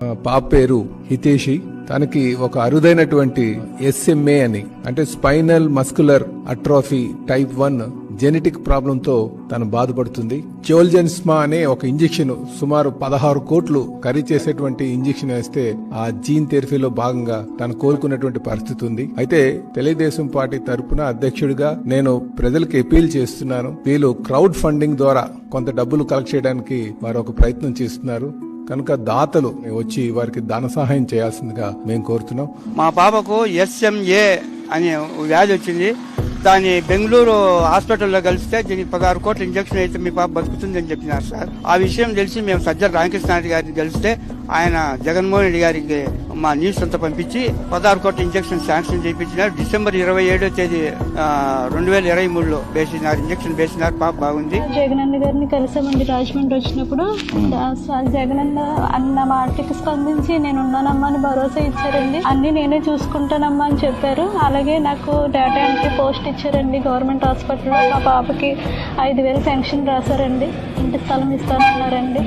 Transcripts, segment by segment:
పాప పేరు హితేషి. తనకి ఒక అరుదైనటువంటి SMA అని అంటే spinal muscular atrophy type 1 genetic problem తో తను బాధపడుతుంది. జోల్జెన్స్మా అనే ఒక ఇంజెక్షన్ సుమారు 16 కోట్లు ఖరీదు చేసేటువంటి ఇంజెక్షన్ వేస్తే ఆ జీన్ థెరపీలో భాగంగా తను కోలుకున్నటువంటి పరిస్థితి ఉంది. అయితే తెలుగుదేశం పార్టీ తరపున అధ్యక్షుడిగా నేను ప్రజలకు అపీల్ చేస్తున్నాను. వీళ్ళు క్రౌడ్ ఫండింగ్ ద్వారా కొంత డబ్బులు కలెక్ట్ చేయడానికి వారు ఒక ప్రయత్నం చేస్తున్నారు కనుక దాతలు వచ్చి వారికి ధన సహాయం చేయాల్సిందిగా మేము కోరుతున్నాం. మా పాపకు SMA అనే వ్యాధి వచ్చింది. దాన్ని బెంగళూరు హాస్పిటల్లో కలిస్తే దీనికి 16 కోట్ల ఇంజక్షన్ అయితే మీ పాప బతుకుతుందని చెప్పినారు సార్. ఆ విషయం తెలిసి మేము సజ్జల రామకృష్ణారెడ్డి గారిని కలిస్తే ఆయన జగన్మోహన్ రెడ్డి గారికి మా న్యూస్ అంతా పంపించి 16 కోట్ల ఇంజక్షన్ శాంక్షన్ చేయించినారు. డిసెంబర్ 27వ తేదీ 2023లో వేసినారు, ఇంజక్షన్ వేసినారు. పాప బాగుంది. జగనన్న గారిని కలిసామండి రాజమండ్రి వచ్చినప్పుడు. జగనన్న అన్న మాటకి స్పందించి నేను ఉన్నానమ్మా అని భరోసా ఇచ్చారండి. అన్ని నేనే చూసుకుంటానమ్మా అని చెప్పారు. అలాగే నాకు డేటా ఎంట్రీ పోస్ట్ ఇచ్చారండి గవర్నమెంట్ హాస్పిటల్లో. మా పాపకి 5,000 పెన్షన్ రాశారండి. ఇంటి స్థలం ఇస్తానన్నారండి.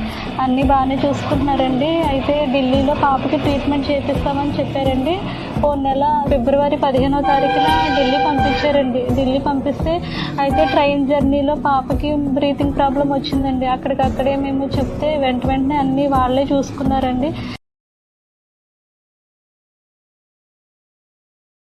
అన్ని బాగానే చూసుకుంటున్నారండి. అయితే ఢిల్లీలో పాపకి ట్రీట్మెంట్ చేపిస్తామని చెప్పారండి. నెల ఫిబ్రవరి 15వ తారీఖున ఢిల్లీ పంపించారండి. ఢిల్లీ పంపిస్తే అయితే ట్రైన్ జర్నీలో పాపకి బ్రీతింగ్ ప్రాబ్లం వచ్చిందండి. అక్కడికక్కడే మేము చెప్తే వెంటనే అన్ని వాళ్ళే చూసుకున్నారండి.